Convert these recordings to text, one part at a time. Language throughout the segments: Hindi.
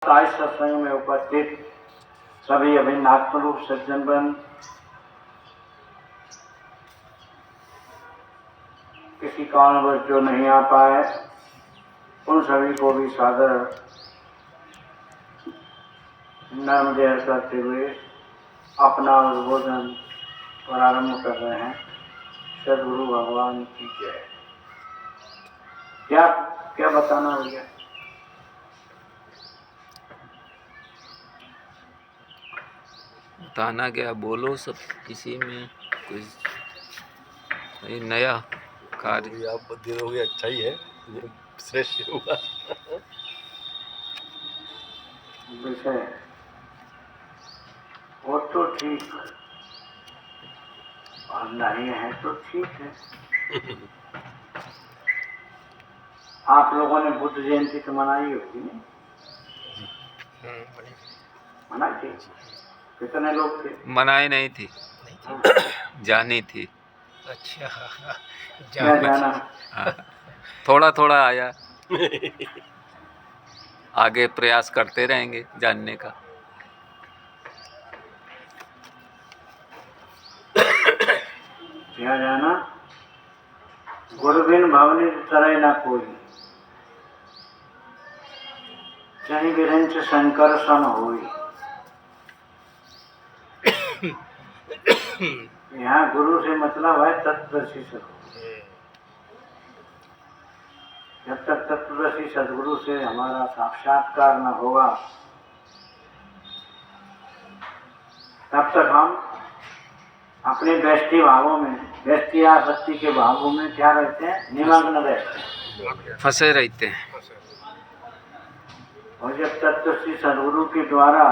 आज सत्संग में उपस्थित सभी अभिन्न आत्मरूप सज्जनगण, किसी कारणवश जो नहीं आ पाए उन सभी को भी सादर नर्मदेय करते हुए अपना उद्बोधन प्रारंभ कर रहे हैं। सद्गुरु भगवान की जय। क्या क्या बताना भैया? बताना क्या, बोलो सब। किसी में कुछ नया कार्य आप बदल हो गया, अच्छा ही है, श्रेष्ठ होगा। विषय वो तो ठीक और नहीं है तो ठीक है। आप लोगों ने बुद्ध जयंती तो मनाई होगी नहीं? मनाई थी? कितने लोग थे? मनाई नहीं थी, जानी थी। अच्छा, क्या जाना? हाँ, थोड़ा थोड़ा आया। आगे प्रयास करते रहेंगे जानने का। क्या जाना? गुरु बिन भवनि तरह न कोई, चाहे विरंच शंकर सन होई। यहाँ गुरु से मतलब है तत्वदर्शी सदगुरु। जब तक तत्वदर्शी सदगुरु से हमारा साक्षात्कार न होगा तब तक हम अपने व्यष्टि भावों में, व्यष्टि आसक्ति के भावों में क्या रहते हैं? निमग्न रहते हैं, फंसे रहते हैं। और जब तत्वदर्शी सदगुरु के द्वारा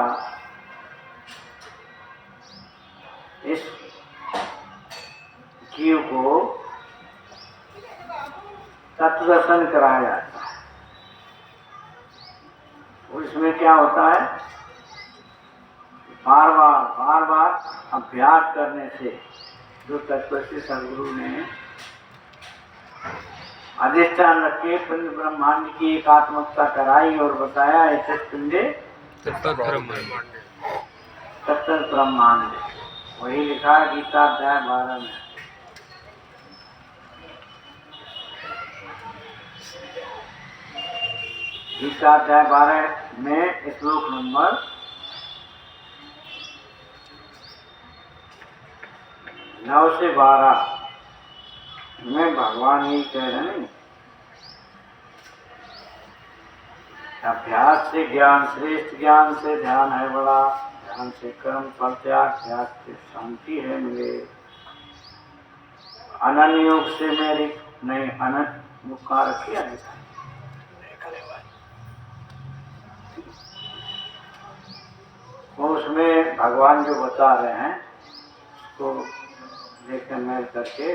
इस जीव को तत्वदर्शन कराया जाता है तो इसमें क्या होता है? बार बार अभ्यास करने से जो तत्वदर्शी सदगुरु ने अधिष्ठान रखे पिंड ब्रह्मांड की एकात्मकता कराई और बताया ऐसे पिंडे तत्त ब्रह्मांड, वही लिखा गीता अध्याय 12 में। गीता अध्याय 12 में श्लोक नंबर 9 से 12 में भगवान ही कह रहे हैं, अभ्यास से ज्ञान श्रेष्ठ, ज्ञान से ध्यान है बड़ा, ध्यान से कर्म फल त्याग, त्याग से शांति है मिले। अनन्य योग से मेरी नहीं, अनंत मुखा रखिए वो उसमें भगवान जो बता रहे हैं उसको देखकर मेल करके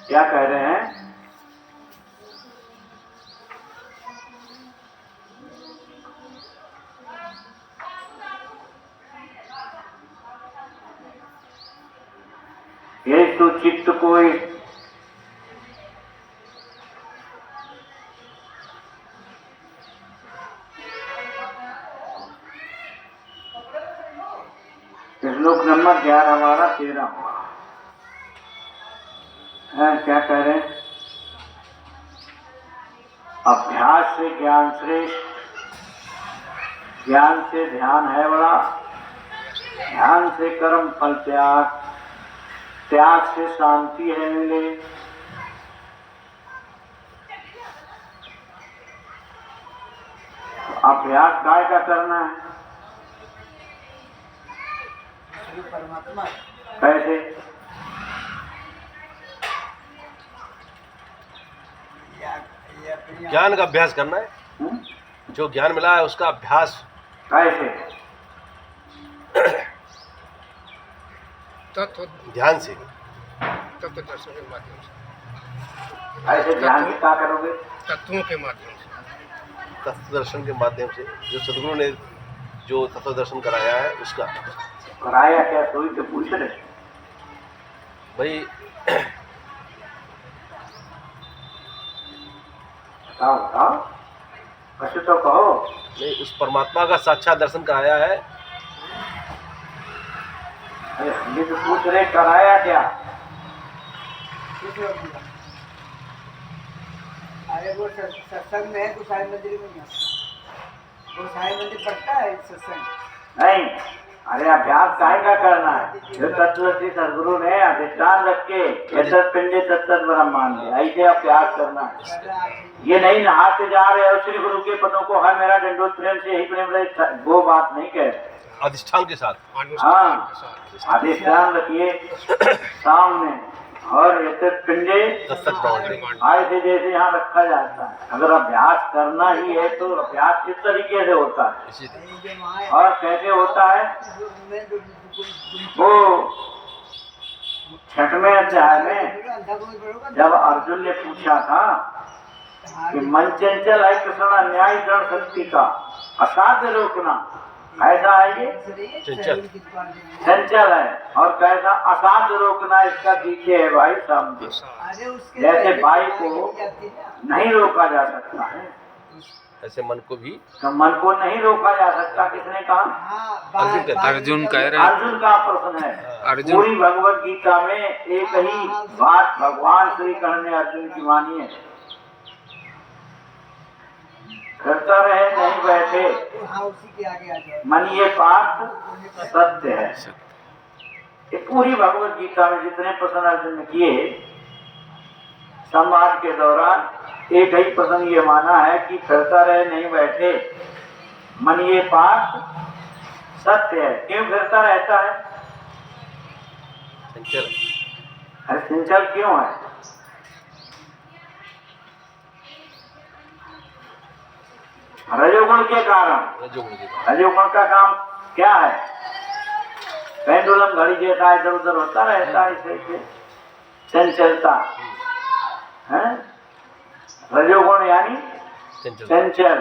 क्या कह रहे हैं? ये तो चित्त कोई श्लोक नंबर 11 12 13 हुआ है। क्या कह रहे हैं? अभ्यास से ज्ञान श्रेष्ठ, ज्ञान से ध्यान है बड़ा, ध्यान से कर्म फल त्याग, त्याग से शांति है मिले। तो अभ्यास काय का करना है? परमात्मा कैसे? ज्ञान का अभ्यास करना है। जो ज्ञान मिला है उसका अभ्यास कैसे? तत्व ध्यान से, तत्व दर्शन के माध्यम से, ऐसे ध्यान की क्या करोगे? तत्वों के माध्यम से, तत्व दर्शन के माध्यम से, जो सदगुरु ने जो तत्व दर्शन कराया है उसका। कराया क्या? सोई तो पूछ रहे भाई बताओ बताओ। कुछ तो कहो। नहीं, उस परमात्मा का साक्षात दर्शन कराया है। अरे हम भी तो पूछ रहे कराया क्या? अरे वो सत्संग में है, गोसाई मंदिर में नहीं। गोसाई मंदिर पड़ता है सत्संग। नहीं, अरे अभ्यास काहे का करना है? जो तत्वदर्शी सदगुरु ने अधिष्ठान रख के यतत पिंडे तत्त ब्रह्मांड है, ऐसे अभ्यास करना है। ये नहीं नहाते जा रहे हो श्री गुरु के पदों को, हर मेरा दंडोत प्रेम से ही प्रेम रहे, वो बात नहीं कह रहे। अधिष्ठान के साथ। हाँ, अधिष्ठान रखिए सामने, और यतत पिंडे तत्त ब्रह्मांड। ऐसे जैसे यहाँ रखा जाता है। अगर अभ्यास करना ही है तो अभ्यास किस तरीके से होता है इसी और कैसे होता है? वो 6वें अध्याय में जब अर्जुन ने पूछा था कि मन चंचल है कृष्ण न्याय दृढ़ शक्ति का असाध्य रोकना, ऐसा है ये चंचल चंचल है, और कैसा असाध्य रोकना, इसका पीछे है भाई समझो। जैसे बाई को नहीं रोका जा सकता है, ऐसे मन को भी तो मन को नहीं रोका जा सकता। किसने कहा? अर्जुन कह रहे हैं। अर्जुन का प्रश्न है। अर्जुन पूरी भगवत गीता में एक ही बात भगवान श्री कृष्ण ने अर्जुन की मानी है, करता रहे नहीं बैठे मन ये पार्थ सत्य है। ये पूरी भगवत गीता में जितने प्रश्न अर्जुन ने किए, संवाद के दौरान एक ही प्रश्न ये माना है कि फिरता रहे नहीं बैठे मन ये पार्थ सत्य है। क्यों फिरता रहता है? चंचल। अरे चंचल क्यों है? रजोगुण के कारण। रजोगुण का काम क्या है? पेंडुलम घड़ी जैसा इधर उधर होता रहता है, इसे चंचलता है। रजोगुण यानी चंचल,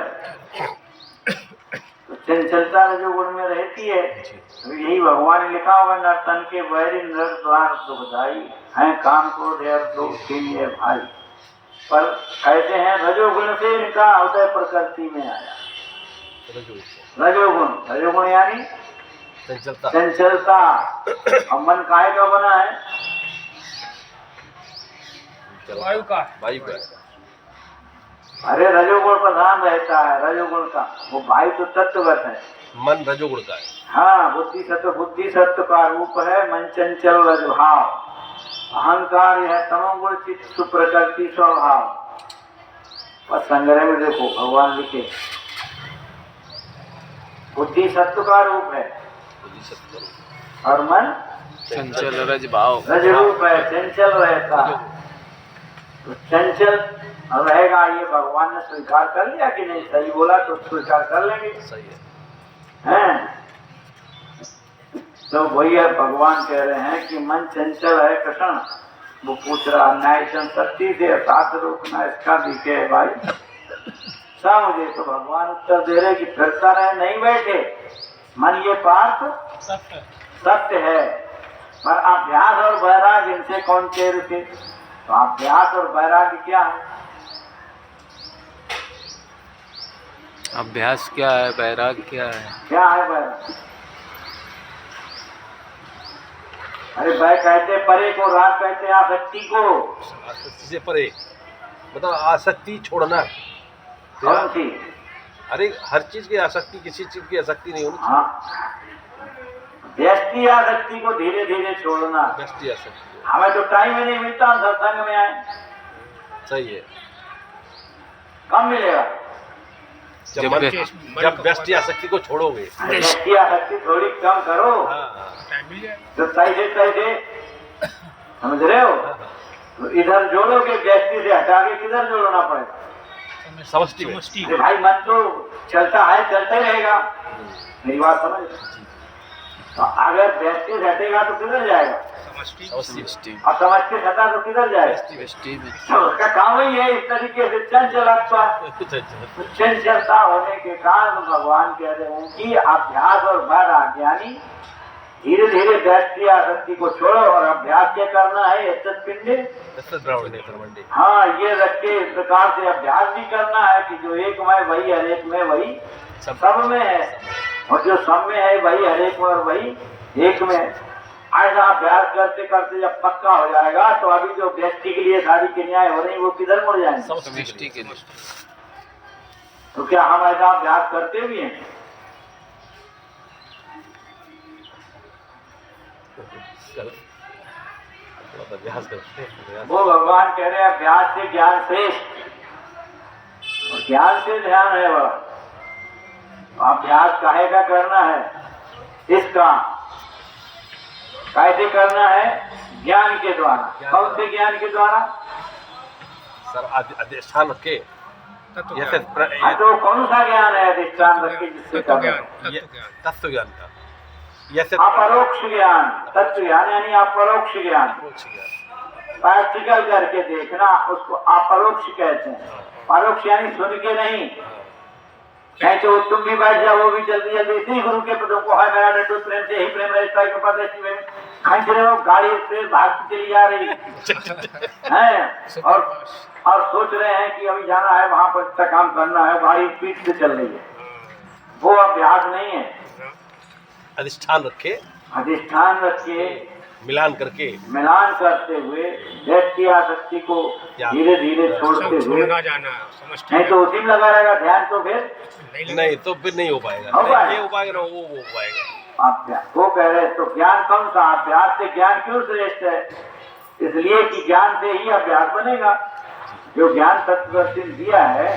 तो चंचलता रजोगुण में रहती है। तो यही भगवान ने लिखा होगा, नर्तन के बैरी नर द्वार दुखदाई है, काम क्रोध है दो है भाई। पर कहते हैं रजोगुण से इनका उदय प्रकृति में आया। रजोगुण, रजोगुण यानी चंचलता। और मन काहे का बना है? वायु का। अरे रजोगुण प्रधान रहता है, रजोगुण का वो वायु तो तत्वगत है। मन रजोगुण का है। हाँ, बुद्धि सत्व का रूप है। मन चंचल रजभाव, अहंकार यह तमोगुण चित्त सुप्रकृति स्वभाव। और संग्रह में देखो भगवान लिखे बुद्धि सत्व का रूप है और मन चंचल रज भाव रज रूप है, चंचल रहता है। तो चंचल रहेगा, ये भगवान ने स्वीकार कर लिया कि नहीं? सही बोला तो स्वीकार कर लेंगे। सही है। हैं? तो भैया भगवान कह रहे हैं कि मन चंचल है कृष्ण। वो पूछ रहा न्याय शक्ति से साथ रोकना, इसका दिखे है भाई समझे। तो भगवान उत्तर दे रहे कि फिरता रहे नहीं बैठे मन ये पार्थ सत्य है। पर अभ्यास और वैराग्य इनसे कौन कह रुके? तो अभ्यास और वैराग्य क्या है? अभ्यास क्या है, वैराग्य क्या है? क्या है वैराग्य? अरे भाई कहते परे को, राग कहते आसक्ति को। आसक्ति से परे मतलब आसक्ति छोड़ना। कौन सी? अरे हर चीज की आसक्ति, किसी चीज की आसक्ति नहीं होनी। हाँ, व्यष्टि आसक्ति को धीरे धीरे छोड़ना। व्यष्टि आसक्ति। हमें तो टाइम ही नहीं मिलता हम सत्संग में आए। सही है। कब मिलेगा? जब व्यष्टि आसक्ति को छोड़ोगे। व्यष्टि आसक्ति थोड़ी कम करो। तो तैसे समझ रहे हो? तो इधर जोड़ोगे, व्यष्टि से हटा के किधर जोड़ना पड़ेगा? समष्टि में। भाई मन तो चलता है, चलता ही रहेगा। मेरी बात समझ? तो अगर व्यष्टि से हटेगा तो किधर जाएगा? समष्टि। और समष्टि हटा तो किधर जाएगा? व्यष्टि में। तो उसका काम ही है इस तरीके से चंचलता। चंचलता होने के कारण भगवान कह रहे हैं कि अभ्यास और वैराग्य यानी धीरे धीरे दृष्टि आसक्ति को छोड़ो और अभ्यास क्या करना है, यत्तत् पिंडे ब्राह्मण कर्मण्डे। हाँ, ये रख के इस प्रकार से अभ्यास भी करना है कि जो एक में वही हर एक में वही सब में है, और जो सब में है वही हर एक में और वही एक में। ऐसा अभ्यास करते करते जब पक्का हो जाएगा तो अभी जो व्यक्ति के लिए सारी क्रियाएं हो रही वो किधर मुड़ जाएंगे, समष्टि के लिए। तो क्या हम ऐसा अभ्यास करते भी हैं? अभ्यास करते हैं। वो भगवान कह रहे हैं अभ्यास से ज्ञान श्रेष्ठ, और ज्ञान से ध्यान है बड़ा। अभ्यास काहे का करना है, इसका कैसे करना है, ज्ञान के द्वारा। कौन से ज्ञान के द्वारा? सर अधिष्ठान के जैसे तो कौन सा ज्ञान है अधिष्ठान रख के जिससे तत्व ज्ञान का, जैसे अपरोक्ष ज्ञान। तत्व ज्ञान यानी अपरोक्ष ज्ञान, प्रैक्टिकल करके देखना, उसको अपरोक्ष कहते हैं। परोक्ष यानी सुन के नहीं, कहीं तो तुम भी बैठ जाओ, वो भी जल्दी जल्दी इसी गुरु के पदों को है मेरा लड्डू प्रेम से ही प्रेम रहता है, कहीं से वो गाड़ी से भागती चली जा रही है और सोच रहे हैं कि अभी जाना है वहां पर, अच्छा काम करना है, गाड़ी पीठ से चल रही है। वो अभ्यास नहीं है। अधिष्ठान रखे, अधिष्ठान रखे, मिलान करके, मिलान करते हुए व्यक्ति आसक्ति को धीरे धीरे छोड़ते हुए, नहीं तो उसी में लगा रहेगा ध्यान, तो फिर नहीं तो फिर नहीं हो पाएगा। ये हो पाएगा ना, वो हो पाएगा। अभ्यास वो कह रहे, तो ज्ञान कौन सा? अभ्यास से ज्ञान क्यों श्रेष्ठ है? इसलिए कि ज्ञान से ही अभ्यास बनेगा। जो ज्ञान तत्वदर्शी दिया है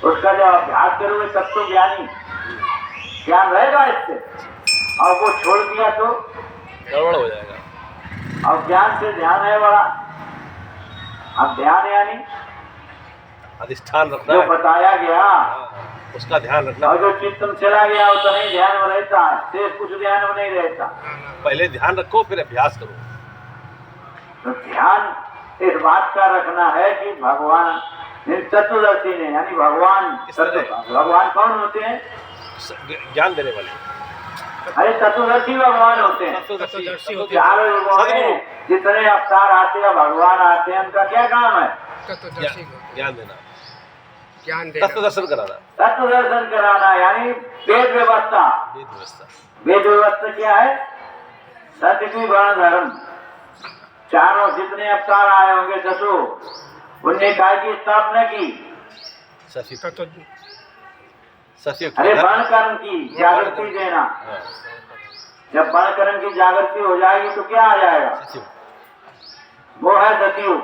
उसका जब अभ्यास करोगे तब तो ज्ञानी ज्ञान रहेगा इससे, और वो छोड़ दिया तो गड़बड़ हो जाएगा। अब ज्ञान से ध्यान है बड़ा। अब ध्यान यानी अधिष्ठान रखना जो है, बताया गया उसका ध्यान रखना। और जो चित्त में चला गया वो तो नहीं ध्यान में रहता, सिर्फ कुछ ध्यान में नहीं रहता। पहले ध्यान रखो, फिर अभ्यास करो। तो ध्यान इस बात का रखना है कि भगवान तत्वदर्शी ने, यानी भगवान भगवान कौन होते हैं? ज्ञान देने वाले। अरे तत्वदर्शी भगवान होते हैं। चारों युगों में जितने अवतार आते हैं भगवान आते हैं, उनका क्या काम है? ज्ञान देना, तत्व दर्शन कराना। तत्व दर्शन कराना यानी वेद व्यवस्था। वेद व्यवस्था, वेद व्यवस्था क्या है? सत्य की वर्ण धर्म। चारों जितने अवतार आए होंगे 10 उनने काय की स्थापना की? अरे वर्ण कर्म की जागृति देना। जब वर्ण कर्म की जागृति हो जाएगी तो क्या आ जाएगा? वो है सतयुग।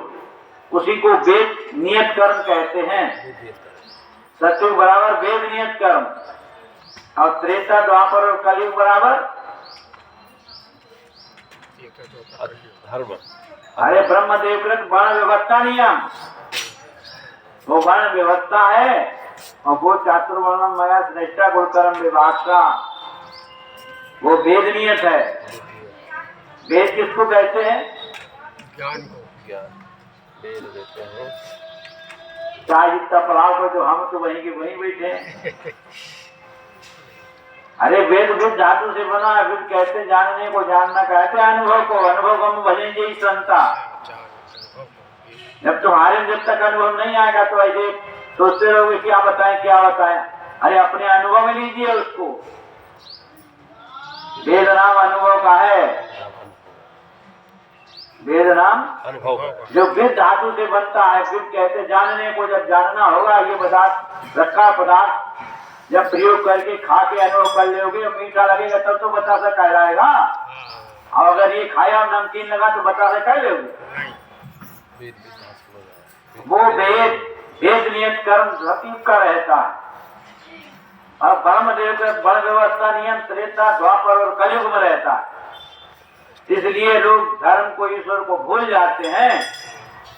उसी को वेद नियत कर्म कहते हैं। सतयुग बराबर वेद नियत कर्म, और त्रेता द्वापर और कलयुग बराबर धर्म। अरे ब्रह्मदेवकृत वर्ण व्यवस्था नियम, वो वर्ण व्यवस्था है, और वो चातुर्वर्णम मया श्रेष्ठा गुणकर्म विभाग का वो वेद नियत है। वेद किसको कहते हैं? ज्ञान को। ज्ञान वेद देते हैं। चाहे जितना पढ़ाओ को, जो हम तो वहीं के वहीं बैठे हैं। अरे वेद बुद्ध धातु से बना है, फिर कहते जानने को जानना कहते अनुभव को, अनुभव हम भलेंगे ही संता। जब तुम्हारे जब तक अनुभव नहीं आएगा तो ऐसे सोचते रहोगे क्या बताएं क्या बताएं। अरे अपने अनुभव में लीजिए उसको। वेद नाम अनुभव का है। वेद नाम अनुभव जो वेद धातु से बनता है, फिर कहते जानने को, जब जानना होगा ये पदार्थ रखा पदार्थ जब प्रयोग करके खा के अनुभव कर लोगे, मीठा लगेगा तब तो बतासा कहलाएगा। और अगर ये खाया नमकीन लगा तो बतासा कह लोगे। वो वेद नियत कर्म सतयुग का रहता है। और ब्रह्मदेव का वर्ण व्यवस्था नियम त्रेता द्वापर और कलयुग में रहता है। इसलिए लोग धर्म को, ईश्वर को भूल जाते हैं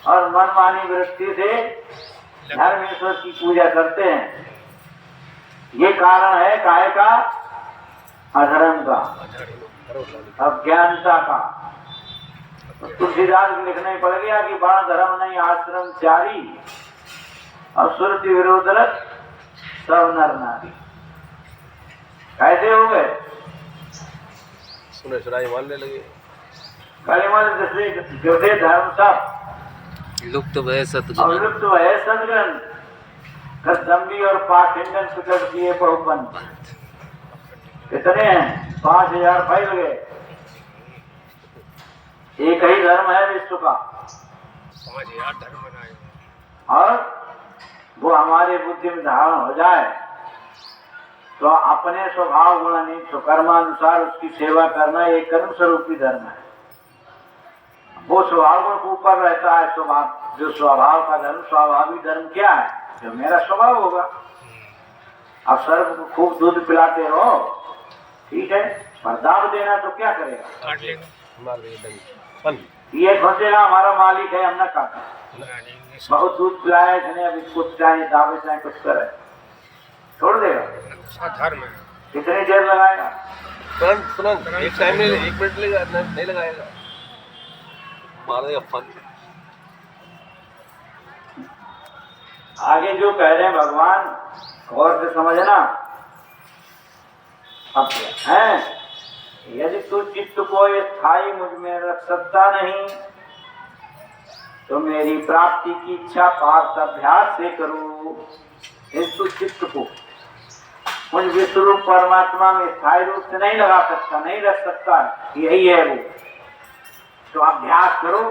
और मनमानी वृत्ति से धर्म ईश्वर की पूजा करते हैं। ये कारण है काहे का? अधर्म का, अज्ञानता का। तुलसीदास लिखने पड़ गया कि बाण धर्म नहीं आश्रम चारी, और सुरति विरोधरत सब नर नारी। कैसे हो गए? सुनाई मानने लगे। कालीमल जैसे गिरधे धर्म सब लुप्त भय और सतगुरु लुप्त है सदगन कसदम्बी और पाखंडन प्रकट किए बहुपंथ। कितने हैं? 5000 फैल गए। एक ही धर्म है विश्व का 5000 धर्म बनाए। और वो हमारे बुद्धि में धारण हो जाए तो अपने स्वभाव गुण नहीं तो कर्मानुसार उसकी सेवा करना एक कर्म स्वरूपी धर्म है। वो स्वभाव गुण के ऊपर रहता है। स्वभाव जो स्वभाव का धर्म स्वाभाविक धर्म क्या है? जो मेरा स्वभाव होगा। अब सर्व को खूब दूध पिलाते रहो ठीक है, पर दाब देना तो क्या करेगा? काट लेगा। मार दिए दही फल। ये सोचेगा हमारा मालिक है हम ना काटा। बहुत दूध पिलाया इसने, अब इसको चाहे दावे चाहे कुछ करे छोड़ देगा। उसका धर्म है। कितनी देर लगाएगा? तुरंत एक टाइम में 1 मिनट नहीं लगाएगा, मार देगा फल। आगे जो कह रहे हैं भगवान गौर से समझना। अब है यदि तू चित्त को स्थायी मुझ में रख सकता नहीं तो मेरी प्राप्ति की इच्छा पार्थ अभ्यास से करो। तू चित्त को मुझ विश्वरूप परमात्मा में स्थायी रूप से नहीं लगा सकता, नहीं रख सकता, यही है वो। तो अभ्यास करो,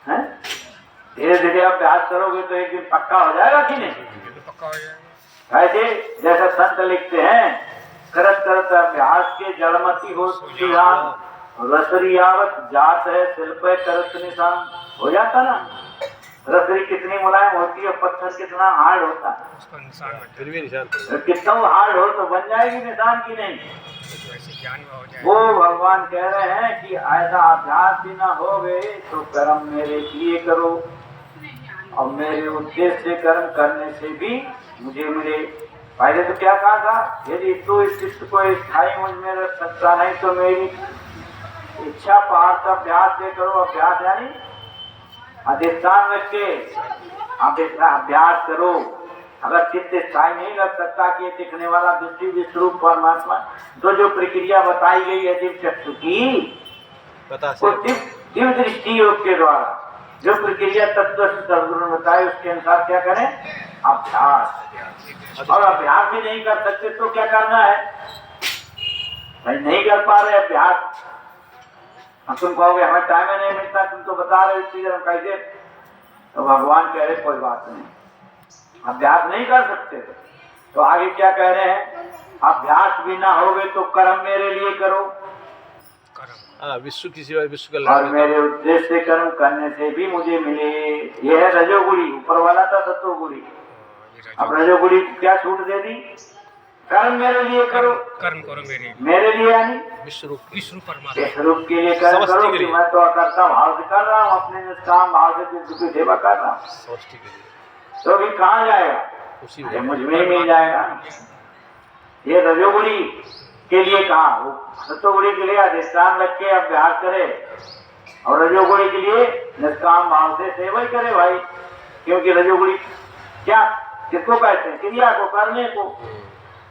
हैं? धीरे धीरे अभ्यास करोगे तो एक दिन पक्का हो जाएगा कि नहीं? पक्का हो जाएगा। ऐसे जैसा संत लिखते हैं करत करत अभ्यास के जड़मती हो सुधान रसरियावत जात है शिल्प करत निशान। हो जाता ना? रसरी कितनी मुलायम होती है, पत्थर कितना हार्ड होता है, उसका निशान बन फिर भी निशान तो कितना हार्ड हो तो बन जाएगी निशान की नहीं। जाएगा। वैसे ज्ञान में हो जाएगा। वो भगवान कह रहे हैं कि ऐसा अभ्यास भी ना हो गए तो कर्म मेरे लिए करो और मेरे उद्देश्य से कर्म करने से भी मुझे मिले। पहले तो क्या कहा था? यदि तू इस चित्त को स्थायी मुझ में रख सकता नहीं तो मेरी इच्छा पार्थ अभ्यास से करो। अभ्यास यानी अधिष्ठान रख के अभ्यास करो। अगर चित्त स्थायी नहीं रख सकता कि दिखने वाला दृष्टि विश्वरूप परमात्मा तो जो प्रक्रिया बताई गई है दिव्य चक्षु की पता वो से दिव्य दृष्टि योग के द्वारा जो प्रक्रिया तत्व से सद्गुरु ने बताई उसके अनुसार क्या करें? अभ्यास। और अभ्यास भी नहीं कर सकते तो क्या करना है? भाई नहीं कर पा रहे अभ्यास, हम तुम कहोगे हमें टाइम ही नहीं मिलता, तुम तो बता रहे हो चीज हम कैसे? तो भगवान कह रहे कोई बात नहीं, अभ्यास नहीं कर सकते तो आगे क्या कह रहे हैं? अभ्यास भी ना होगे तो कर्म मेरे लिए करो कर्म। विश्व की सिवा विश्व का और लाभ मेरे उद्देश्य से कर्म करने से भी मुझे मिले। यह है रजोगुड़ी। ऊपर वाला था सत्वगुड़ी, अब रजोगुड़ी क्या छूट दे दी? कर्म मेरे लिए करो। कर्म करो मेरे लिए यानी विश्व रूप विष्णु परमात्मा। इस रूप के लिए कर्म समष्टि करो के कि लिए। मैं तो अकर्ता भाव से कर रहा हूँ, अपने निष्काम भाव से चित्त की सेवा कर रहा हूँ। समष्टि के लिए तो भी कहाँ जाएगा? उसी अरे मुझ में ही मिल जाएगा। ये रजोगुड़ी के लिए कहा, वो सत्वगुड़ी के लिए अधिष्ठान रख के अभ्यास करे और रजोगुड़ी के लिए निष्काम भाव से सेवा ही करे भाई। क्योंकि रजोगुड़ी क्या किसको कहते हैं? क्रिया को, करने को।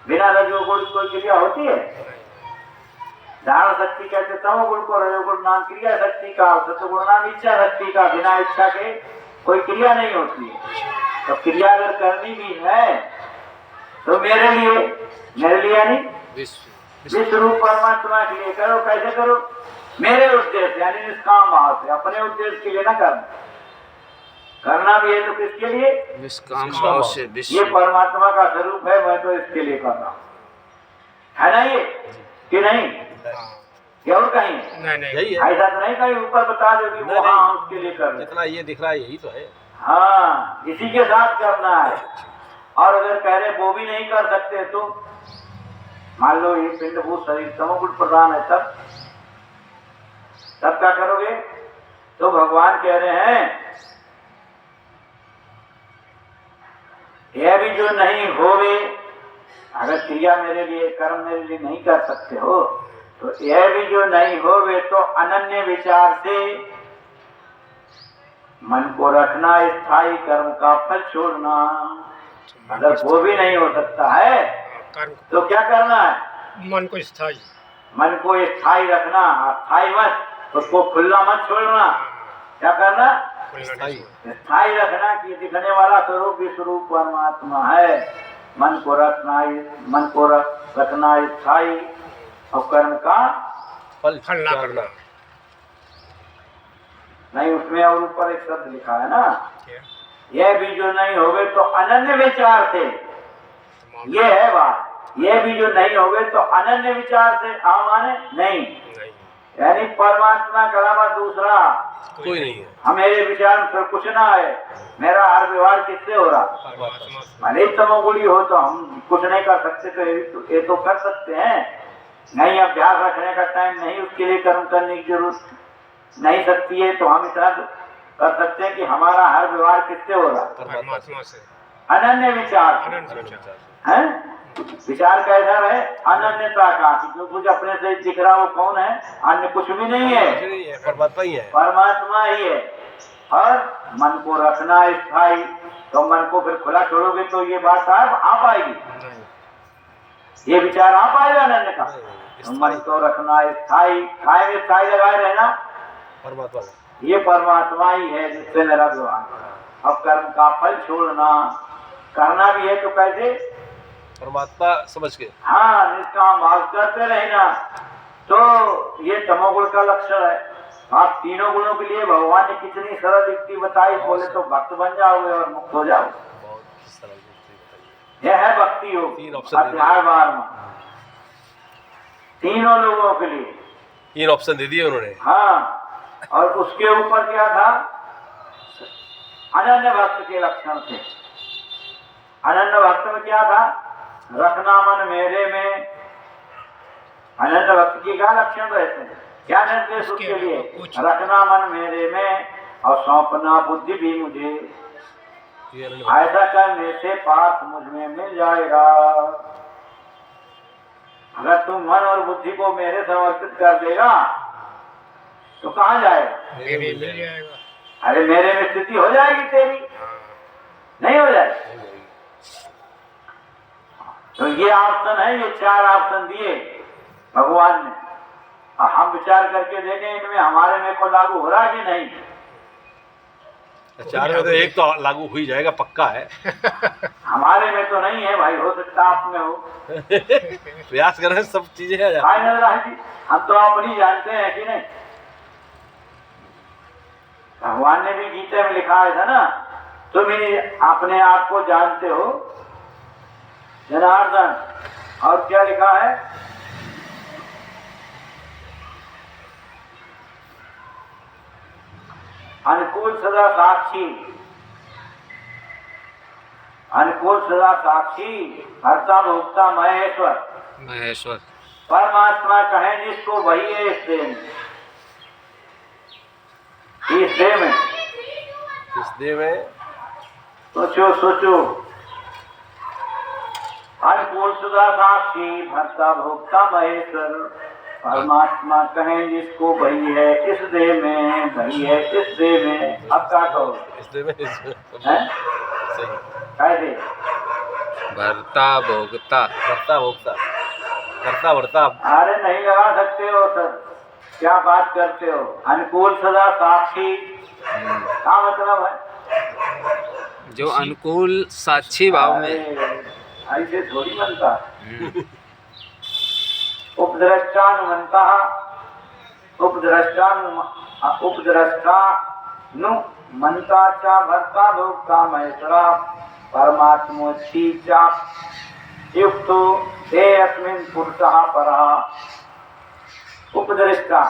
बिना रजोगुण कोई क्रिया होती है? धारण शक्ति कहते तमोगुण को, रजोगुण नाम क्रिया शक्ति का, सत्वगुण नाम इच्छा शक्ति का। बिना इच्छा के कोई क्रिया नहीं होती है। तो क्रिया अगर करनी भी है तो मेरे लिए यानी विश्व रूप परमात्मा के लिए करो। कैसे करो? मेरे उद्देश्य यानी निष्काम भाव से, अपने उद्देश्य के लिए ना करना भी है तो किसके लिए? निष्काम भाव से ये विश्व परमात्मा का स्वरूप है, मैं तो इसके लिए कर रहा हूँ, है ना? ये कि नहीं? क्या और कहीं यही है। ऐसा तो नहीं कहीं ऊपर बता दो कि वो हाँ उसके लिए कर रहे हैं। जितना ये दिख रहा है यही तो है। हाँ, इसी के साथ करना है। और अगर कह रहे वो भी नहीं कर सकते तो मान लो ये पिंडभूत शरीर तमोगुण प्रधान है, तब क्या करोगे? तो भगवान कह रहे हैं यह भी जो नहीं होवे, अगर क्रिया मेरे लिए, कर्म मेरे लिए नहीं कर सकते हो तो यह भी जो नहीं होवे तो अनन्य विचार से मन को रखना, स्थायी कर्म का फल छोड़ना। अगर वो भी नहीं हो सकता है कर्म तो क्या करना है? मन को स्थायी मन को स्थायी रखना, अस्थायी मत, उसको खुला मत छोड़ना। क्या करना? स्थायी। स्थायी रखना कि दिखने वाला स्वरूप भी स्वरूप परमात्मा है। मन को रखना स्थायी और कर्म का फल फल ना त्यागना। करना। नहीं, उसमें और ऊपर एक शब्द लिखा है ना, क्या? यह भी जो नहीं होगे तो अनन्य विचार से, ये है बात, ये भी जो नहीं होगे तो अनन्य विचार से माने नहीं, नहीं, यानी परमात्मा के अलावा दूसरा कोई नहीं है। हम मेरे विचार में फिर कुछ ना है, मेरा हर व्यवहार किससे हो रहा? परमात्मा से। भले तमोगुणी हो तो हम कुछ नहीं कर सकते, तो ये तो कर सकते हैं। नहीं, अभ्यास रखने का टाइम नहीं, उसके लिए कर्म करने की जरूरत नहीं सकती है, तो हम इतना कर सकते हैं कि हमारा हर व्यवहार किससे हो रहा? परमात्मा से। अनन्य विचार अनंत विचार। है। विचार कैसा है? अनन्यता का, कि जो कुछ अपने से दिख रहा वो कौन है? अन्य कुछ भी नहीं है, कुछ नहीं है, परमात्मा ही है। परमात्मा ही है। और मन को रखना स्थायी, तो मन को फिर खुला छोड़ोगे तो ये बात आ पाएगी, नहीं, ये विचार आ पाएगा अनन्य का। तो मन स्थायी को रखना स्थायी, काय में स्थायी लगाए रहना, परमात्मा है। ये परमात्मा ही है जिससे मेरा व्यवहार। अब कर्म का फल छोड़ना, करना भी है तो कैसे? परमात्मा समझ के। हाँ, निष्काम भाव करते रहना। तो ये तमोगुण का लक्षण है। आप तीनों गुणों के लिए भगवान ने कितनी सरल युक्ति बताई, बोले तो भक्त बन जाओगे और मुक्त हो जाओगे। बहुत सरल युक्ति बताइए। यह है भक्ति योग तीन ऑप्शन दे दिए। अध्याय 12 तीनों लोगों के लिए। 3 ऑप्शन दे दिए उन्होंने। हाँ, और उसके ऊपर क्या था? अनन्य भक्त के लक्षण थे। अनन्य भक्त में क्या था? रखना मन मेरे में। अनन्य भक्त के क्या लक्षण रहते हैं? क्या निर्देश उसके लिए? रखना मन मेरे में और सौंपना बुद्धि भी मुझे। ये अनन्य ऐसा करने से पाप मुझ में मिल जाएगा। अगर तुम मन और बुद्धि को मेरे समर्पित कर देगा तो कहाँ जाएगा? ये भी मिल जाएगा। अरे मेरे में स्थिति हो जाएगी तेरी, हाँ, नहीं हो जाएगी। तो ये ऑप्शन है, ये 4 ऑप्शन दिए भगवान ने। और हम विचार करके देखें इनमें हमारे में को लागू हो रहा है कि नहीं। 4 में तो एक तो लागू हो ही जाएगा, पक्का है। हमारे में तो नहीं है भाई, हो सकता आप में हो। प्रयास कर रहे हैं, सब चीजें है। फाइनल राजी, हम तो अपनी जानते हैं कि नहीं। भगवान ने भी गीता में लिखा है था ना, तुम ही अपने आप को जानते हो जनार्दन। और क्या लिखा है? अनुकूल सदा साक्षी, अनुकूल सदा साक्षी, हर्ता भोक्ता महेश्वर। महेश्वर। परमात्मा कहें जिसको वही है इस देह में। इस देह में, इस देह में सोचो सोचो। अनुकूल सदा साक्षी, भर्ता भोक्ता महेश्वर, परमात्मा कहें जिसको वही है इस देह में, वही है इस देह में। अब क्या कहो? इस देह में हैं? सही। कैसे? भरता भोगता। करता भोगता, करता बढ़ता। अरे नहीं लगा सकते हो सर, क्या बात करते हो? अनुकूल सदा साक्षी क्या मतलब है? जो अनुकूल साक्षी भाव में। अरे, ऐसे थोड़ी बनता। उपद्रष्टानुमंता, उपद्रष्टानुमंता च भर्ता भोक्ता महेश्वरा, परमात्मोच्ची च युक्तो ते अस्मिन् पुरुषः परः। उपद्रष्टा,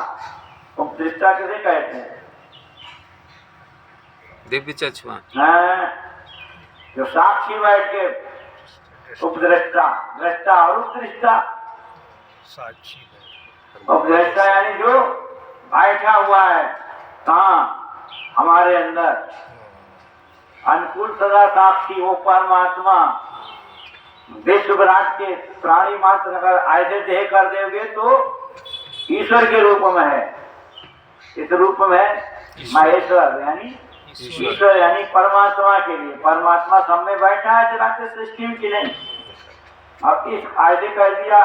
उपद्रष्टा किसे कहते हैं? दिव्य चक्षुआ। हैं? जो साक्षी बैठ के उपद्रष्टा, दृष्टा और उपदृष्टा। साक्षी उपदृष्टा यानी जो बैठा हुआ है कहाँ? हमारे अंदर। अनुकूल सदा साक्षी वो परमात्मा विश्व विराट के प्राणी मात्र अगर ऐसे देह कर दोगे तो ईश्वर के रूप में है। इस रूप में महेश्वर यानी ईश्वर यानी परमात्मा के लिए। परमात्मा सब में बैठा है, चलाते सृष्टि की नहीं। अब इस आयते कर दिया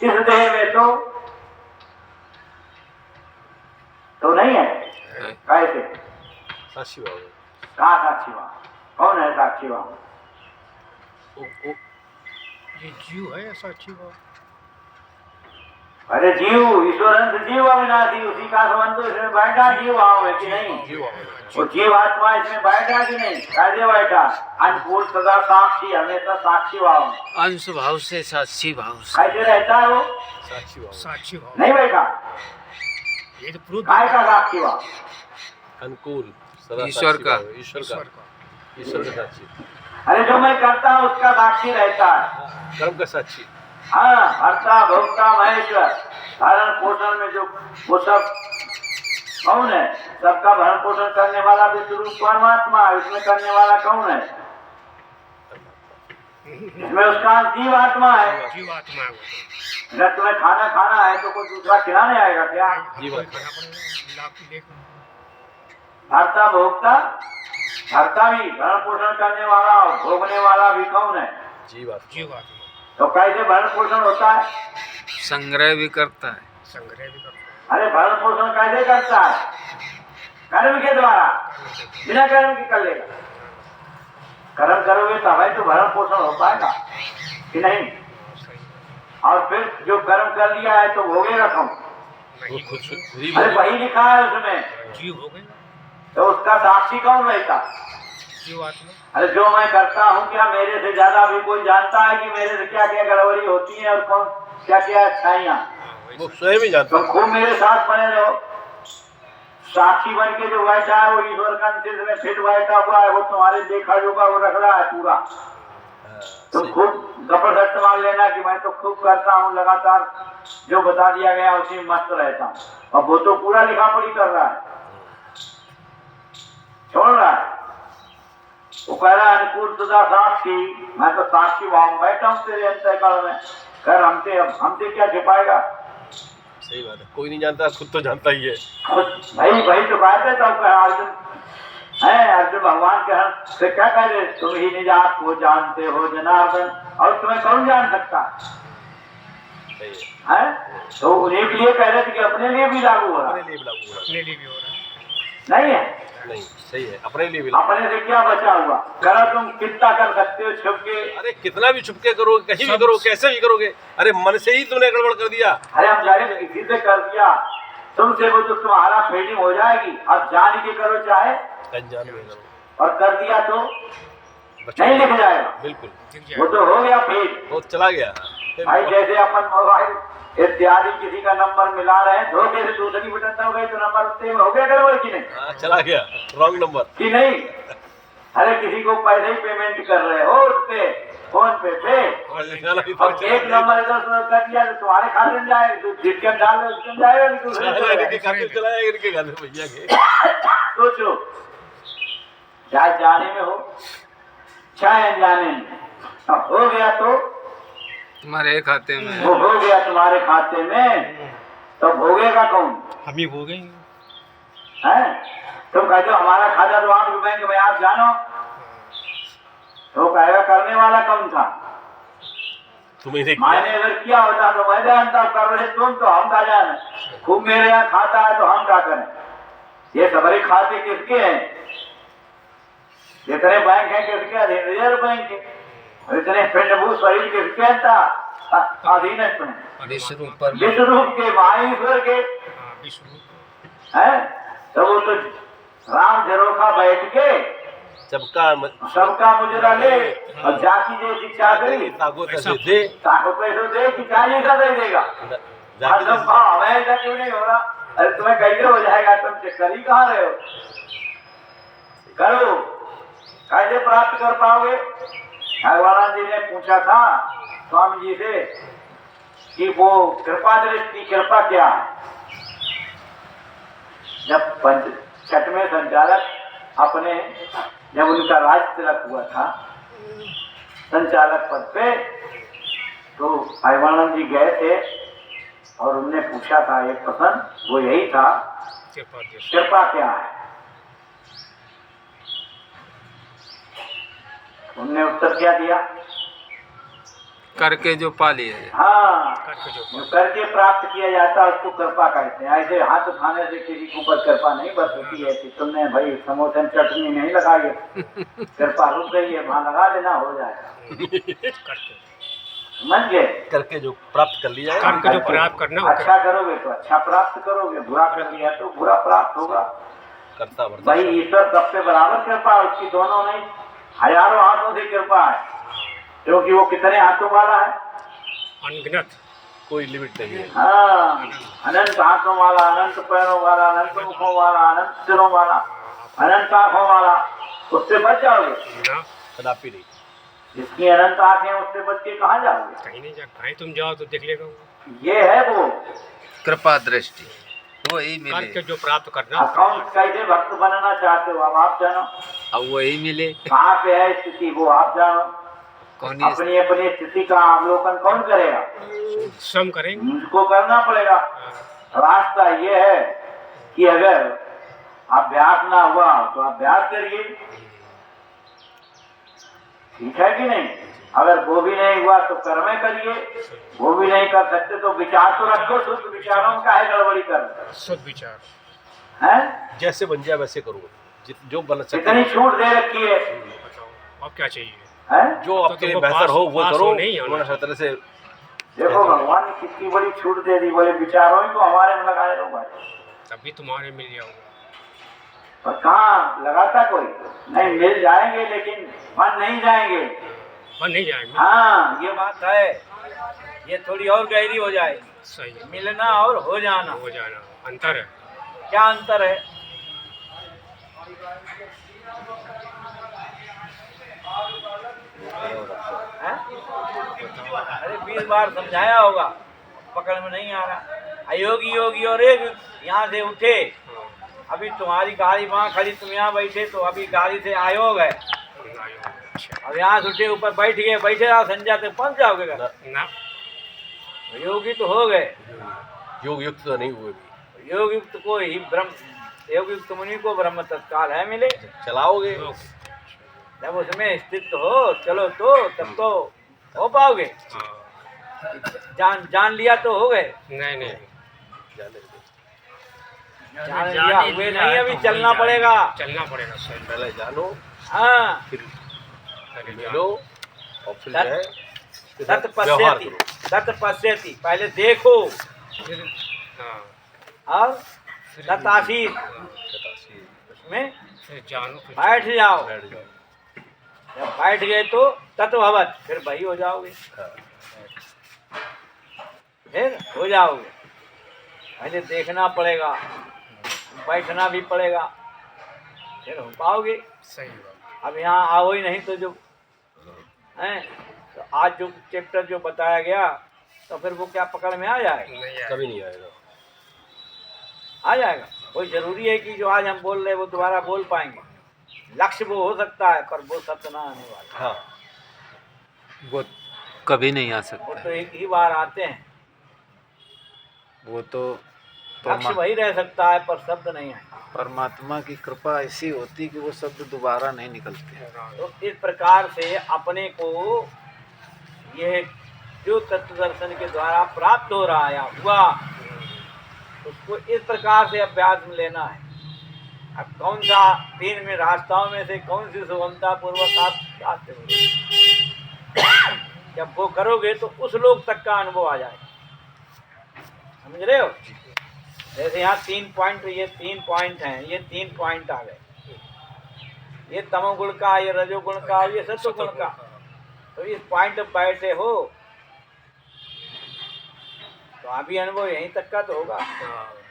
इस देह में तो तो नहीं है, है। कैसे? साक्षी भाव है। कहाँ साक्षी भाव? कौन है साक्षी भाव? वो ये जीव है या साक्षी भाव? अरे जीव, ईश्वर अंश जीव अविनाशी, उसी का संबंध तो इसमें बैठा जीव भाव है कि नहीं? जीव भाव है। वो जीव आत्मा इसमें बैठा कि नहीं? कैसे बैठा? अनुकूल सदा साक्षी, हमेशा साक्षी भाव में। अंश भाव से साक्षी भाव से कैसे रहता है वो? साक्षी भाव है। साक्षी भाव नहीं बैठा, ये तो प्रूफ काय का साक्षी भाव? अनुकूल सदा ईश्वर साक्षी का। भाव है। ईश्वर ईश्वर का का। ईश्वर का साक्षी। अरे जो मैं करता हूँ उसका साक्षी रहता है। कर्म का साक्षी। हाँ, हर्ता भोक्ता महेश्वर, धारण पोषण में जो वो सब कौन है? सबका भरण पोषण करने वाला विश्वरूप परमात्मा है। इसमें करने वाला कौन है? इसमें उसका जीव आत्मा है। जीव आत्मा है वो तो। अगर तुम्हें खाना खाना है तो कोई दूसरा खिलाने आएगा क्या? जीव आत्मा। खाना पड़ेगा, लाख लेकर। हर्ता भोक्ता, हर्ता भी भरण पोषण करने वाला और भोगने वाला भी कौन है? जीव आत्मा। जीव आत्मा तो कैसे भरण पोषण होता है? संग्रह भी करता है। संग्रह भी करता अरे भरण पोषण कैसे करता है? कर्म के द्वारा, बिना कर्म के कर लेगा। कर्म करोगे तब है तो भरण पोषण हो पाएगा कि नहीं? है। सही। और फिर जो कर्म कर लिया है तो भोगेगा कौन? वो नहीं, खुद ही अरे बोले। वही लिखा है उसमें, जीव हो गया, तो उसका साक्षी कौन रहता? जीव आत्मा। अरे जो मैं करता हूँ क्या मेरे से ज्यादा भी कोई जानता है कि मेरे से क्या क्या गड़बड़ी होती है और कौन क्या क्या अच्छाइयाँ? हाँ, वही वो स्वयं ही जानता तुम खूब मेरे साथ बने रहो। साक्षी बन के जो बैठा है वो ईश्वर का अंश में फिट बैठा हुआ है, वो तुम्हारे देखा जोगा वो रख रहा है पूरा। है। तुम सही। खूब गपट मान लेना कि मैं तो खूब करता हूँ, लगातार जो बता दिया गया उसी में मस्त रहता हूँ, और वो तो पूरा लिखा पढ़ी कर रहा है, छोड़ रहा है। वो कह रहा है अनुकूल सदा साक्षी, मैं तो साक्षी भाव में बैठा हूँ तेरे अंतःकरण में। कर हमसे क्या छिपाएगा? सही बात है। कोई नहीं जानता, खुद तो जानता ही है। भाई भाई तो कहते तब कहा अर्जुन है, अर्जुन भगवान के से क्या कह रहे? तुम ही निज आप को जानते हो जनार्दन, और तुम्हें कौन जान सकता सही है। है? तो उन्हीं के लिए कह रहे थे कि अपने लिए भी लागू हो रहा अपने लिए भी लागू हो रहा अपने लिए भी हो रहा है। नहीं है? है। नहीं, सही है। अपने लिए भी लागू। अपने से क्या बचा हुआ? करो तुम कितना कर सकते हो छुप के? अरे कितना भी छुपके करो, कहीं भी करो, कैसे भी करोगे, अरे मन से ही तूने गड़बड़ कर दिया। अरे हम जाने किसी से कर दिया, तुमसे वो तो तुम्हारा फीडिंग हो जाएगी। अब जान के करो चाहे, अनजान में करो। और कर दिया तो बच्चों नहीं लिख जाएगा, बिल्कुल। दिख वो जाएगा। तो हो गया फीड। वो चला गया। भाई जैसे अपन मोबाइल इत्यादि किसी का नंबर मिला रहे हैं, धोखे से दूसरी बटन हो गई तो नंबर सेव हो गया गड़बड़ की नहीं? हाँ, चला गया रॉन्ग नंबर। कि नहीं? अरे किसी को पैसे ही पेमेंट कर रहे हो उस पे फोन पे और निकाला भी और चला एक गया। नंबर इधर से कर दिया तो तुम्हारे खाते में जाए, तो जिसके डाल रहे उसके में जाएगा कि दूसरे में चला, इनके जाएगा? खाते में चलाया, इनके खाते में भैया के। सोचो, चाहे जाने में हो चाहे अनजाने में, अब हो गया तो तुम्हारे खाते में वो हो गया तुम्हारे खाते में, तो भोगेगा कौन? हम ही हो गए। है? तुम कहते हो हमारा खाता तो आपके बैंक में, आप जानो, तो कहेगा करने वाला कौन था? तुम्हें देखिए। मैंने अगर किया होता तो मैं जानता, कर रहे तुम तो हम का जाने। खूब मेरे यहाँ खाता है तो हम क्या करें? ये सभी खाते किसके हैं? जितने बैंक हैं किसके? रिजर्व बैंक के। और इतने पिंडभूत शरीर किसके था? अधीनस्थ में विश्वरूप पर विश्वरूप के, महाईश्वर के। हाँ, विश्व। है? तो वो तो राम झरोखा बैठ के सबका मुजरा ले और जाति जैसी चाकरी ताको तैसे दे। ताको पैसों दे कि चालीस का दे देगा। जाके हमें ऐसा क्यों नहीं हो रहा? अरे तुम्हें कैसे हो जाएगा? तुम चक्कर ही कहाँ रहे हो? करो, कैसे प्राप्त कर पाओगे? भगवान जी ने पूछा था स्वामी जी से कि वो कृपा दृष्टि कृपा क्या है? जब छठवें संचालक अपने, जब उनका राज तिलक हुआ था संचालक पद पे, तो भगवानंद जी गए थे और उनने पूछा था एक प्रश्न, वो यही था कृपा क्या है? उनने उत्तर क्या दिया? करके जो पा लिया जाए। हाँ, करके जो जो करके प्राप्त किया जाता है उसको कृपा कहते हैं। ऐसे हाथ उठाने से किसी के ऊपर कृपा नहीं बरसती है कि तुमने भाई समोसे में चटनी नहीं लगाई है, कृपा रुक गई है, वहाँ लगा देना, हो जाएगा। करके समझ गए? करके जो प्राप्त कर लिया है, करके जो प्राप्त करना हो अच्छा करोगे तो अच्छा प्राप्त करोगे, बुरा कर लिया तो बुरा प्राप्त होगा। करता भाई वर्ता ईश्वर सबसे बराबर कृपा है, उसकी दोनों नहीं हजारों हाथों से कृपा है, क्योंकि वो कितने हाथों वाला है। अनगिनत कोई लिमिट नहीं है। हाँ, अनंत हाथों वाला, अनंत पैरों वाला, अनंत मुखों वाला, अनंत सिरों वाला, अनंत आंखों वाला, उससे बच जाओगे। ना कदापि नहीं। जिसकी अनंत आंखें उससे बच के कहाँ जाओगे? कहीं नहीं जा, कहीं तुम जाओ तो देख लेगा वो। ये है वो। कृपा दृष्टि वही मिले। करके जो प्राप्त करना अब कौन कैसे भक्त बनना चाहते हो अब आप जानो, अब वही मिले। कहाँ पे है स्थिति वो आप जानो। कौन ही अपनी अपनी स्थिति का अवलोकन कौन करेगा? श्रम करेंगे। उसको करना पड़ेगा। रास्ता ये है कि अगर अभ्यास ना हुआ तो अभ्यास करिए, ठीक है कि नहीं? अगर वो भी नहीं हुआ तो कर्म करिए, वो भी नहीं कर सकते तो विचार तो रखो, शुद्ध विचारों का है गड़बड़ी कर शुद्ध विचार है। जैसे बन जाए वैसे करो, जो बन सके। कितनी छूट दे रखी है, बताओ अब क्या चाहिए। है? जो तो आपके लिए तुमको बेहतर हो वो पास करो। हो नहीं होना। उन्होंने हर तरह से देखो भगवान ने कितनी बड़ी छूट दे दी, बोले विचारों ही को हमारे में लगाए रहो भाई। तभी तुम्हारे मिल जाऊंगा। पर कहाँ लगाता कोई नहीं, मिल जाएंगे लेकिन मन नहीं जाएंगे। बन नहीं जाएंगे। हाँ, ये बात है, ये थोड़ी और गहरी हो जाएगी। सही है। मिलना और हो जाना, हो जाना अंतर है। क्या अंतर है? हैं? अरे 20 बार समझाया होगा, पकड़ में नहीं आ रहा। अयोगी योगी और एक यहाँ से उठे, अभी तुम्हारी गाड़ी वहाँ खड़ी, तुम यहाँ बैठे, तो अभी गाड़ी से आयोग है, अच्छा अब यहाँ से उठे ऊपर बैठ गए, बैठे रहो, संजय तक पहुँच जाओगे घर। ना योगी तो हो गए, योग युक्त तो नहीं हुए भी। योग युक्त को ही ब्रह्म, योग युक्त मुनि को ब्रह्म तत्काल है मिले। चलाओगे जब उसमें स्थित हो चलो तो तब तो हो पाओगे। हाँ। जान लिया तो हो गए, नहीं नहीं जाने दो। जान लिया हुए नहीं, अभी चलना पड़ेगा। चलना पड़ेगा। सही पहले जानो, हाँ, फिर पहले मिलो, और फिर जो है उसके साथ तत् व्यवहार पश्यति, करो। तत् पश्यति, पहले देखो फिर हाँ और तत् आसीत, बताइए, उसमें फिर जानो फिर बैठ जाओ। बैठ जाओ। जब बैठ गए तो तत्वभवत, फिर वही हो जाओगे, हाँ। फिर हो जाओगे। पहले देखना पड़ेगा, बैठना भी पड़ेगा, फिर हो पाओगे। सही बात। अब यहाँ आओ ही नहीं तो जो हैं, तो आज जो चैप्टर जो बताया गया तो फिर वो क्या पकड़ में आ जाएगा? नहीं यार। कभी नहीं आएगा। आ जाएगा। कोई जरूरी है कि जो आज हम बोल रहे हैं वो दोबारा बोल पाएंगे? लक्ष्य वो हो सकता है पर वो सत्य ना आने वाला, हाँ, वो कभी नहीं आ वो सकता तो है। एक ही बार आते हैं। वो तो लक्ष्य वही रह सकता है पर शब्द नहीं है। परमात्मा की कृपा ऐसी होती कि वो शब्द दोबारा नहीं निकलते। तो इस प्रकार से अपने को यह जो तत्व दर्शन के द्वारा प्राप्त हो रहा है हुआ, उसको इस प्रकार से अभ्यास में लेना है। अब कौन सा तीन में रास्ताओं में से कौन सी सुगमता पूर्वक आप चाहते हो? जब वो करोगे तो उस लोक तक का अनुभव आ जाएगा। समझ रहे हो? जैसे यहाँ 3 पॉइंट, ये 3 पॉइंट हैं, ये 3 पॉइंट आ गए, ये तमोगुण का, ये रजोगुण का, ये सत्वगुण का। तो इस पॉइंट पर बैठे हो तो अभी अनुभव यहीं तक का तो होगा,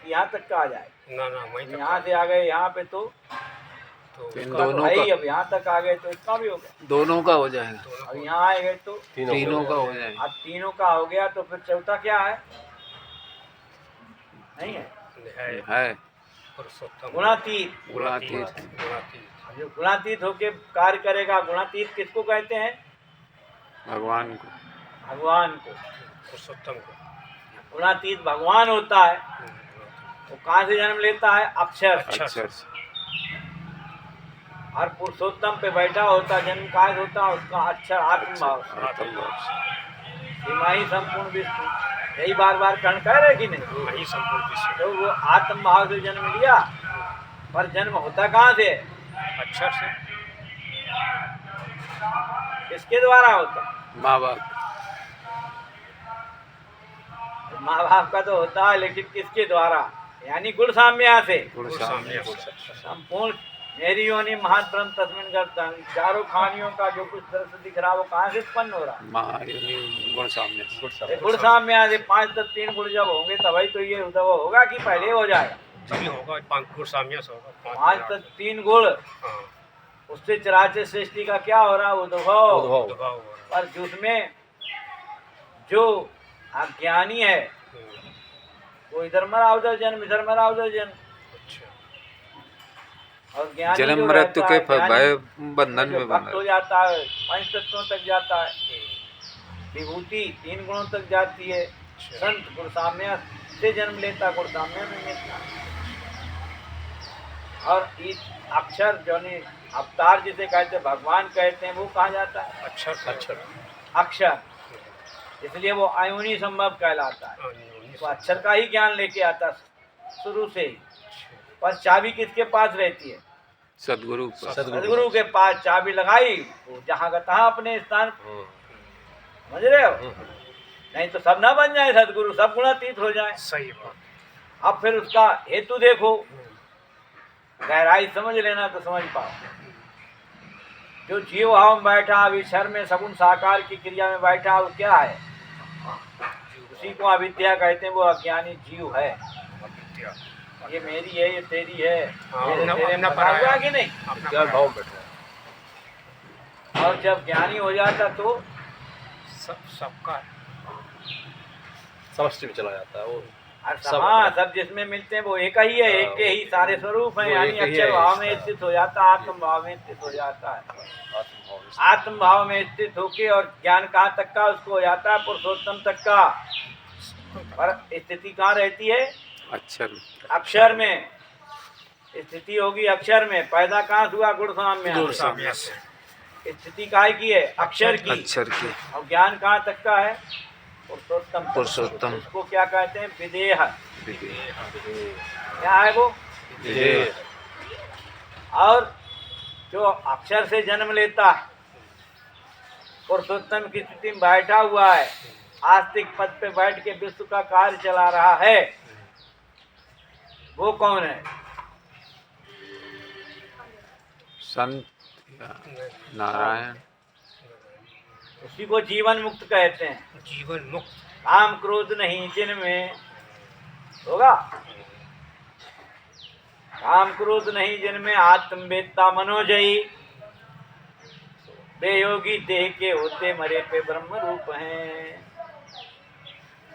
यहाँ तक का आ जाए। ना ना वहीं तक यहाँ से आ गए यहाँ पे तो तो इन इसका तो दोनों है ही, का अब यहाँ तक आ गए तो इसका भी हो गया। दोनों का हो जाएगा। अब यहाँ आए गए तो तीनों का हो जाएगा। अब तीनों का हो गया तो फिर चौथा क्या है? नहीं है, है पुरुषोत्तम गुणातीत। गुणातीत। गुणातीत। जो गुणातीत होके कार्य करेगा, गुणातीत किसको कहते हैं? भगवान को। भगवान को। पुरुषोत्तम को। गुणातीत भगवान होता है, वो कहाँ से जन्म लेता है? अक्षर से। अक्षर से। और पुरुषोत्तम पे बैठा होता, जन्म कहाँ से होता है? उसका अक्षर आत्मभाव से। आत्मभाव से। हिमाही संपूर्ण विष्णु, यही बार बार कर्ण कह रहे कि नहीं? वही संपूर्ण विश्व तो वो आत्म भाव से जन्म लिया, पर जन्म होता कहाँ से? अक्षर से। किसके द्वारा होता? माँ बाप। माँ बाप का तो होता है, लेकिन किसके द्वारा? यानी गुण साम्या से। गुण गुण साम्य साम्य। संपूर्ण मेरी योनि महान ब्रह्म तस्मिन गर्ता, चारों खानियों का जो कुछ दृश्य दिख रहा है वो कहाँ से उत्पन्न हो रहा है? महायोनि गुण साम्य से। गुण साम्या से 5 तक 3 गुण जब होंगे तभी तो ये उद्धव होगा कि पहले हो जाएगा? तभी होगा 5 गुण साम्य से होगा 5 तक 3 गुण, हाँ उससे चराचर सृष्टि का क्या हो रहा है? उद्धव। उद्भव। दबाव हो रहा पर जिसमें जो अज्ञानी है वो इधर मरा उधर जन्म, इधर मरा उधर जन्म। अच्छा और ज्ञानी जन्म जो मृत्यु रहता के है, ज्ञानी भय बंधन जो में भक्त बंधा हो जाता है, 5 तत्वों तक जाता है, विभूति 3 गुणों तक जाती है, संत गुण साम्य से जन्म लेता, गुण साम्य में मिलता। और इस अक्षर जो नहीं अवतार जिसे कहते हैं, भगवान कहते हैं, वो कहा जाता है अक्षर से अक्षर अक्षर, इसलिए वो अयोनि संभव कहलाता है। तो अक्षर का ही ज्ञान लेके आता शुरू से ही। पर चाबी किसके पास रहती है? सदगुरु पर। सदगुरु के पास चाबी लगाई, वो जहाँ का तहाँ अपने स्थान, समझ रहे हो? नहीं तो सब ना बन जाए सदगुरु, सब गुणातीत हो जाए। सही बात। अब फिर उसका हेतु देखो, गहराई समझ लेना तो समझ पाओ। जो जीव भाव में बैठा, अभी क्षर में सगुण साकार की क्रिया में बैठा, वो क्या है? उसी को अविद्या कहते हैं, वो अज्ञानी जीव है। विद्या ये मेरी है, ये तेरी है, हाँ, ये अपना- तेरे अपना में बना हुआ पराया। कि नहीं? अपना क्या भाव में बैठा है। और जब ज्ञानी हो जाता तो सबका समष्टि में चला जाता है वो। सब, हाँ, सब जिसमें मिलते हैं वो एक ही है, एक के ही सारे स्वरूप हैं। वो यानी एक ही अक्षर है। भाव में स्थित हो जाता, आत्म भाव में स्थित हो जाता है। आत्मभाव में। आत्म भाव में स्थित होके और ज्ञान कहाँ तक का उसको हो जाता है? पुरुषोत्तम तक का। पर स्थिति कहाँ रहती है? अक्षर अक्षर में स्थिति होगी, अक्षर में। पैदा कहाँ से हुआ? गुण साम्य। गुण साम्य से। स्थिति काहे की है? अक्षर की। अक्षर की। और ज्ञान कहाँ तक का है? पुरुषोत्तम तक। पुरुषोत्तम। उसको क्या कहते हैं? विदेह। विधेय। क्या है वो? विधेय। और जो अक्षर से जन्म लेता है, पुरुषोत्तम की स्थिति में बैठा हुआ है, आस्तिक पद पे बैठ के विश्व का कार्य चला रहा है, वो कौन है? संत या नारायण। उसी को जीवन मुक्त कहते हैं। जीवन मुक्त। काम क्रोध नहीं जिनमें होगा, काम क्रोध नहीं जिनमें आत्मवेत्ता मनोजयी, वे योगी देह के होते मरे पे ब्रह्म रूप हैं।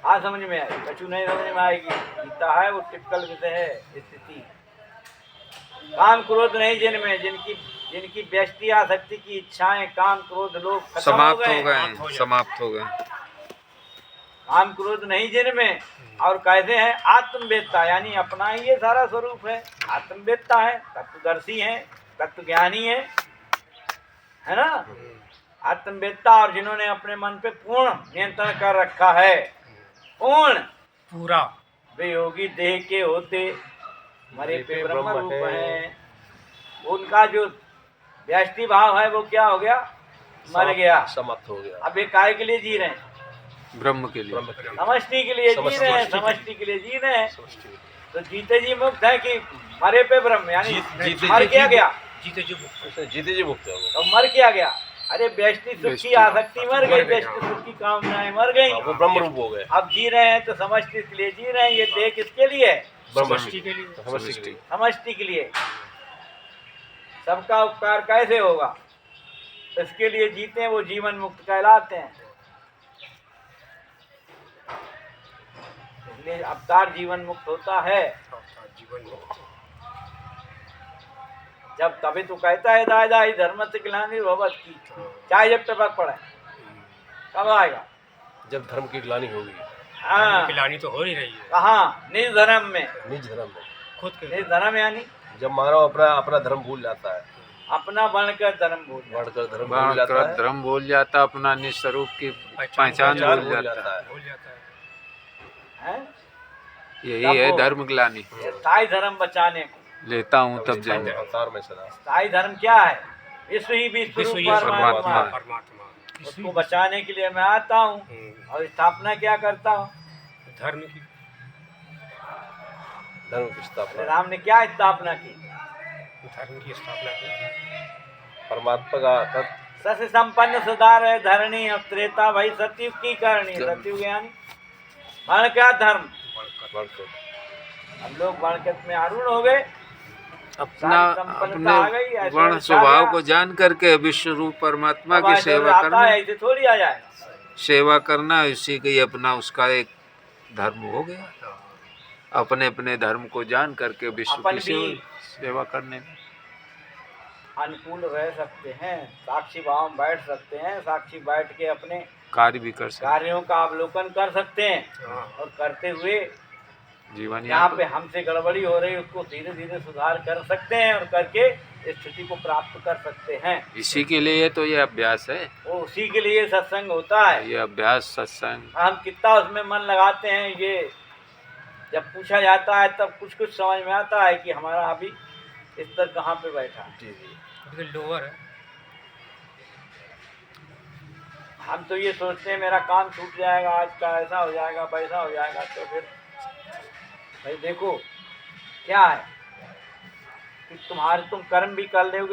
आज समझ में आएगी, कछु नहीं समझ में आएगी। गीता है वो टिपिकल विषय है। स्थिति काम क्रोध नहीं जिनमें, जिनकी व्यष्टि आसक्ति की इच्छाएं, काम क्रोध लोग खत्म समाप्त हो हो गए, समाप्त हो गए। काम क्रोध नहीं जिनमें। और कहते हैं आत्मवेत्ता, यानी अपना ही ये सारा स्वरूप है। आत्मवेत्ता है, तत्वदर्शी है, तत्वज्ञानी है ना? आत्मवेत्ता, और जिन्होंने अपने मन पे पूर्ण नियंत्रण कर रखा है, पूर्ण पूरा। वे योगी देह के होते मरे पे ब्रह्म रूप हैं। उनका जो व्यष्टि भाव है वो क्या हो गया? मर गया। समाप्त हो गया। अब ये काय के लिए जी रहे हैं? ब्रह्म के लिए। ब्रह्म के लिए। समष्टि के लिए जी रहे हैं, समष्टि के लिए जी रहे हैं। समष्टि में। तो जीते जी मुक्त है कि मरे पे ब्रह्म, यानी जीते मर जी क्या गया? जीते जी मुक्त। उसने जीते जी मुक्त है वो। तो मर क्या गया? अरे व्यष्टि सुख की व्यष्टि। आसक्ति मर गई, मर गई, व्यष्टि सुख की कामनाएं मर गई। हाँ, वो ब्रह्म रूप हो गए। अब जी रहे हैं तो समष्टि के लिए जी रहे हैं। ये देह किसके लिए? ब्रह्म समष्टि के लिए। समष्टि के लिए। समष्टि के लिए। सबका उपकार कैसे होगा? इसके लिए जीते हैं, वो जीवन मुक्त कहलाते हैं। इसलिए अवतार जीवन मुक्त होता है जीवन मुक्त। जब, तभी तो कहता है दादा ही धर्म से ग्लानि भवत की, चाहे जब टपक पड़े। कब आएगा? जब धर्म की ग्लानि होगी। हाँ, पिलानी तो हो ही रही है। कहाँ? निज धर्म में। निज धर्म में। खुद के। निज धर्म यानी जब मानव अपना अपना धर्म भूल जाता है, अपना बनकर धर्म भूल जाता बढ़कर धर्म भूल जाता बढ़कर है, धर्म भूल जाता, अपना निस्वरूप की पहचान पहचान भूल जाता है। भूल जाता है। है। यही है धर्म ग्लानि। ये स्थायी धर्म बचाने को, लेता हूँ तब जाऊँ। अवतार में सदा स्थायी धर्म क्या है? विश्व ही विश्व विश्व रूप ये परमात्मा परमात्मा है। परमात्मा उसको बचाने के लिए मैं आता हूँ और स्थापना क्या करता हूँ? धर्म की धर्म की स्थापना, राम ने क्या स्थापना की? धर्म की स्थापना की। परमात्मा का तत्व सस्य संपन्न सुधार है धरणी, अब त्रेता भाई सतयुग की करणी। सतयुग यानी वर्ण क्या? धर्म। बढ़कर हम लोग वर्णकत में आरूढ़ हो गए, अपना संपन्नता आ गई, अपने ऐश्वर्य वर्ण छा स्वभाव गया। को जान करके विश्व रूप परमात्मा अब की ऐश्वर्य सेवा आता करना, है, ऐसे थोड़ी आ जाए। सेवा करना इसी का ही अपना उसका एक धर्म हो गया। अपने अपने धर्म को जान करके विश्व अपन की भी सेवा करने में अनुकूल रह सकते हैं, साक्षी भाव में बैठ सकते हैं, साक्षी बैठ के अपने कार्य भी कर सकते, कार्यों का अवलोकन कर सकते हैं हाँ। और करते हुए जीवन यहाँ पे हमसे गड़बड़ी हो रही है उसको धीरे धीरे सुधार कर सकते हैं और करके स्थिति को प्राप्त कर सकते हैं। इसी के लिए तो ये अभ्यास है, वो उसी के लिए सत्संग होता है। ये अभ्यास सत्संग। हम कितना उसमें मन लगाते हैं, ये जब पूछा जाता है तब कुछ कुछ समझ में आता है कि हमारा अभी स्तर कहाँ पे बैठा है। जी जी अभी लोअर है। हम तो ये सोचते हैं मेरा काम छूट जाएगा आज का, ऐसा हो जाएगा, वैसा हो जाएगा। तो फिर भाई देखो क्या है कि तुम कर्म भी कर लोगे